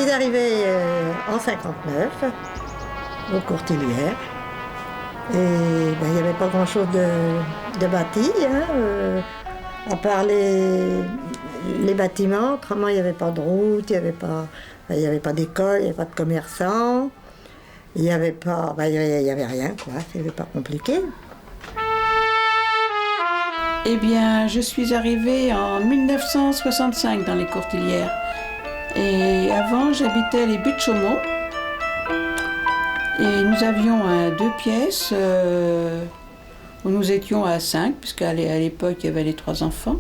suis arrivée en 59 aux Courtilières. Et il n'y avait pas grand-chose de bâti, hein, à part les bâtiments. Autrement, il n'y avait pas de route, il n'y avait pas d'école, il n'y avait pas de commerçants. Il n'y avait pas... il y avait rien, quoi. C'était pas compliqué. Eh bien, je suis arrivée en 1965 dans les Courtilières. Et avant, j'habitais les Buttes-Chaumont. Et nous avions un 2 pièces où nous étions à 5, puisqu'à l'époque, il y avait les 3 enfants.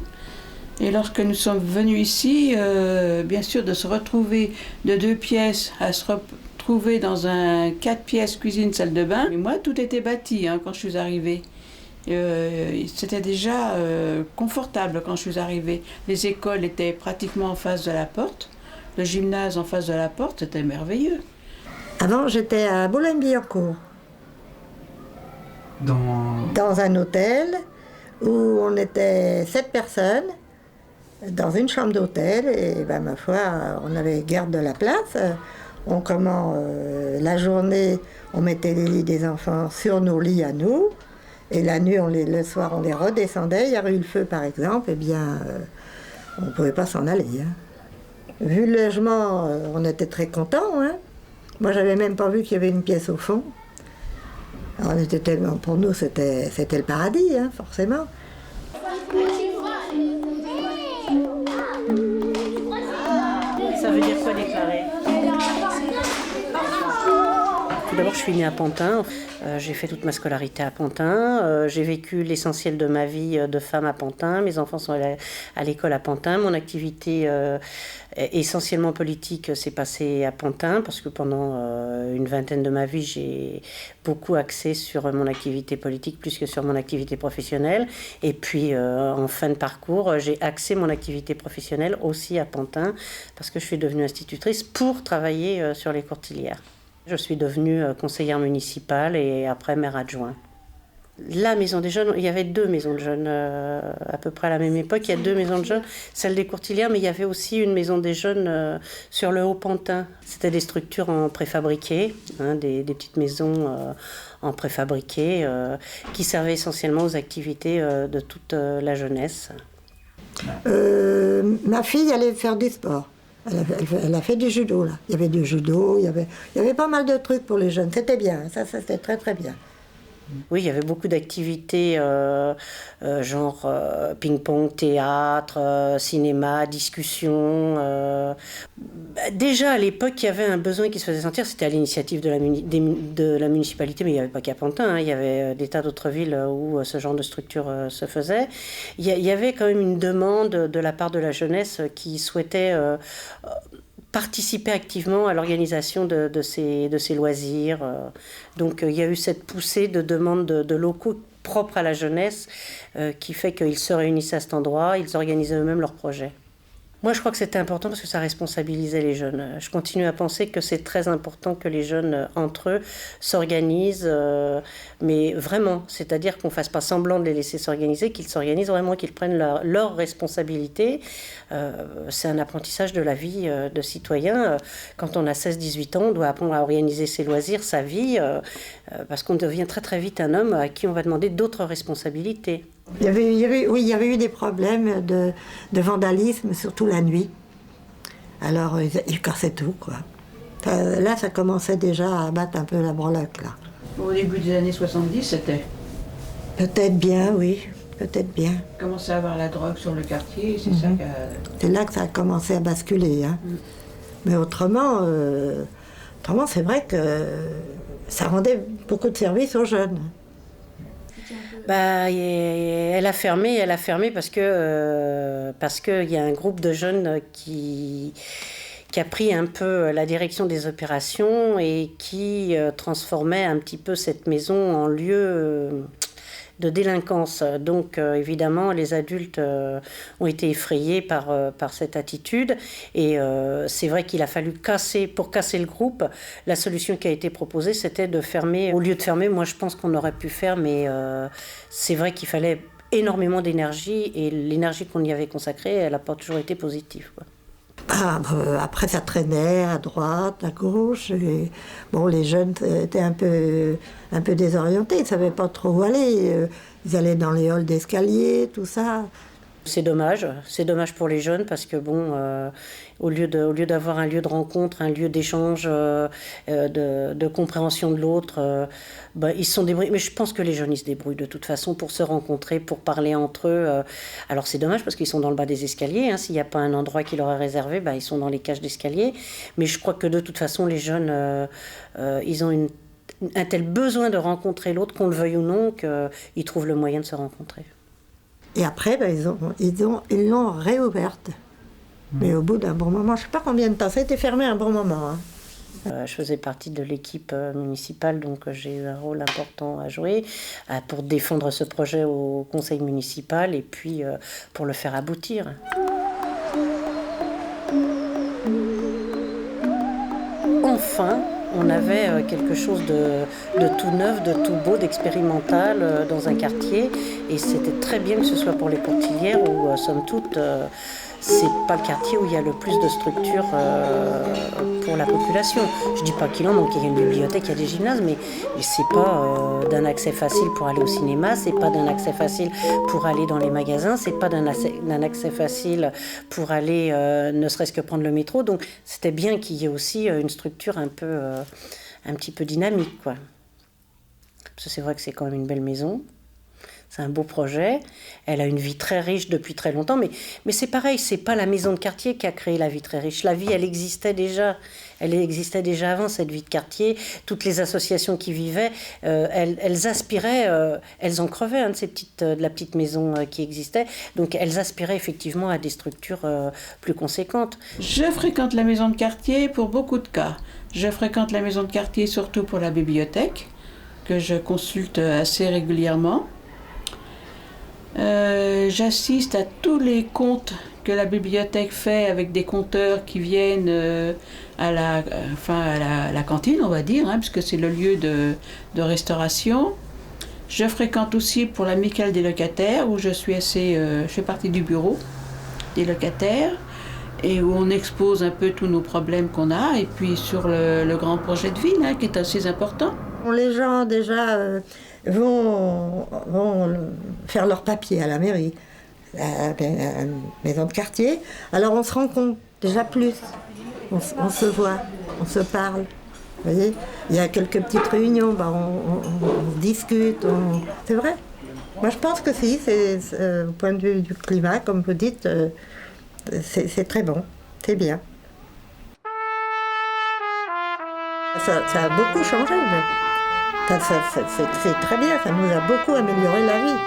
Et lorsque nous sommes venus ici, bien sûr, de se retrouver de 2 pièces à se retrouver dans un 4 pièces cuisine, salle de bain. Et moi, tout était bâti quand je suis arrivée. C'était déjà confortable quand je suis arrivée. Les écoles étaient pratiquement en face de la porte. Le gymnase en face de la porte, c'était merveilleux. Avant, j'étais à Boulogne-Billancourt. Dans un hôtel où on était 7 personnes, dans une chambre d'hôtel. Et ma foi, on avait garde de la place. La journée, on mettait les lits des enfants sur nos lits à nous. Et la nuit, le soir, on les redescendait. Il y avait eu le feu, par exemple, on ne pouvait pas s'en aller. Hein. Vu le logement, on était très contents. Hein. Moi, j'avais même pas vu qu'il y avait une pièce au fond. Alors, pour nous, c'était le paradis, hein, forcément. Ça veut dire quoi déclarer ? Tout d'abord, je suis née à Pantin. J'ai fait toute ma scolarité à Pantin. J'ai vécu l'essentiel de ma vie de femme à Pantin. Mes enfants sont allés à l'école à Pantin. Mon activité essentiellement politique s'est passée à Pantin parce que pendant une vingtaine de ma vie, j'ai beaucoup axé sur mon activité politique plus que sur mon activité professionnelle. Et puis, en fin de parcours, j'ai axé mon activité professionnelle aussi à Pantin parce que je suis devenue institutrice pour travailler sur les Courtilières. Je suis devenue conseillère municipale et après maire adjoint. La maison des jeunes, il y avait 2 maisons de jeunes à peu près à la même époque. Il y a 2 maisons de jeunes, celle des Courtilières, mais il y avait aussi une maison des jeunes sur le Haut-Pantin. C'était des structures en préfabriqué, des petites maisons en préfabriqué qui servaient essentiellement aux activités de toute la jeunesse. Ma fille allait faire du sport. Elle a fait du judo, là. Il y avait du judo, il y avait pas mal de trucs pour les jeunes. C'était bien, ça c'était très très bien. Oui, il y avait beaucoup d'activités, genre ping-pong, théâtre, cinéma, discussion. Déjà à l'époque, il y avait un besoin qui se faisait sentir, c'était à l'initiative de la municipalité, mais il n'y avait pas qu'à Pantin, il y avait des tas d'autres villes où ce genre de structure se faisait. Il y avait quand même une demande de la part de la jeunesse qui souhaitait participer activement à l'organisation de ces loisirs. Donc il y a eu cette poussée de demande de locaux propres à la jeunesse qui fait qu'ils se réunissaient à cet endroit, ils organisaient eux-mêmes leurs projets. Moi, je crois que c'était important parce que ça responsabilisait les jeunes. Je continue à penser que c'est très important que les jeunes, entre eux, s'organisent, mais vraiment, c'est-à-dire qu'on ne fasse pas semblant de les laisser s'organiser, qu'ils s'organisent vraiment, qu'ils prennent leurs responsabilités. C'est un apprentissage de la vie de citoyen. Quand on a 16-18 ans, on doit apprendre à organiser ses loisirs, sa vie, parce qu'on devient très très vite un homme à qui on va demander d'autres responsabilités. Il y avait eu des problèmes de vandalisme, surtout la nuit. Alors, ils cassaient tout, quoi. Enfin, là, ça commençait déjà à battre un peu la branlette, là. Au début des années 70, c'était... Peut-être bien, oui. Peut-être bien. Commençait à avoir la drogue sur le quartier, c'est ça qu'a... C'est là que ça a commencé à basculer, hein. Mais autrement, c'est vrai que ça rendait beaucoup de services aux jeunes. Elle a fermé parce que il y a un groupe de jeunes qui a pris un peu la direction des opérations et qui transformait un petit peu cette maison en lieu de délinquance. Donc évidemment, les adultes ont été effrayés par cette attitude et c'est vrai qu'il a fallu pour casser le groupe. La solution qui a été proposée, c'était de fermer. Au lieu de fermer, moi je pense qu'on aurait pu faire, mais c'est vrai qu'il fallait énormément d'énergie et l'énergie qu'on y avait consacrée, elle n'a pas toujours été positive, quoi. Après, ça traînait à droite, à gauche. Et, bon, les jeunes étaient un peu désorientés, ils ne savaient pas trop où aller. Ils allaient dans les halls d'escalier, tout ça. C'est dommage pour les jeunes parce que au lieu d'avoir un lieu de rencontre, un lieu d'échange, de compréhension de l'autre, ils se sont débrouillés. Mais je pense que les jeunes ils se débrouillent de toute façon pour se rencontrer, pour parler entre eux. Alors c'est dommage parce qu'ils sont dans le bas des escaliers. Hein. S'il n'y a pas un endroit qui leur est réservé, ils sont dans les cages d'escalier. Mais je crois que de toute façon les jeunes, ils ont un tel besoin de rencontrer l'autre, qu'on le veuille ou non, qu'ils trouvent le moyen de se rencontrer. Et après, ils l'ont réouverte. Mais au bout d'un bon moment, je ne sais pas combien de temps, ça a été fermé un bon moment. Hein. Je faisais partie de l'équipe municipale, donc j'ai eu un rôle important à jouer pour défendre ce projet au conseil municipal et puis pour le faire aboutir. Enfin, on avait quelque chose de tout neuf, de tout beau, d'expérimental dans un quartier. Et c'était très bien que ce soit pour les Portillières où, somme toute, c'est pas le quartier où il y a le plus de structures pour la population. Je dis pas qu'il en manque, il y a une bibliothèque, il y a des gymnases, mais c'est pas d'un accès facile pour aller au cinéma, c'est pas d'un accès facile pour aller dans les magasins, c'est pas d'un accès facile pour aller ne serait-ce que prendre le métro. Donc c'était bien qu'il y ait aussi une structure un petit peu dynamique, quoi. Parce que c'est vrai que c'est quand même une belle maison. C'est un beau projet. Elle a une vie très riche depuis très longtemps. Mais c'est pareil, c'est pas la maison de quartier qui a créé la vie très riche. La vie, elle existait déjà. Elle existait déjà avant, cette vie de quartier. Toutes les associations qui vivaient, elles aspiraient, elles en crevaient de la petite maison qui existait. Donc elles aspiraient effectivement à des structures plus conséquentes. Je fréquente la maison de quartier pour beaucoup de cas. Je fréquente la maison de quartier surtout pour la bibliothèque, que je consulte assez régulièrement. J'assiste à tous les comptes que la bibliothèque fait avec des compteurs qui viennent à la cantine, on va dire, puisque c'est le lieu de restauration. Je fréquente aussi pour l'amicale des locataires, où je fais partie du bureau des locataires et où on expose un peu tous nos problèmes qu'on a, et puis sur le grand projet de ville qui est assez important. Les gens déjà vont faire leurs papiers à la mairie, à la maison de quartier. Alors on se rencontre déjà plus, on se voit, on se parle. Vous voyez, il y a quelques petites réunions, on discute, c'est vrai. Moi je pense que si, c'est, au point de vue du climat, comme vous dites, c'est très bon, c'est bien. Ça a beaucoup changé. C'est très bien, ça nous a beaucoup amélioré la vie.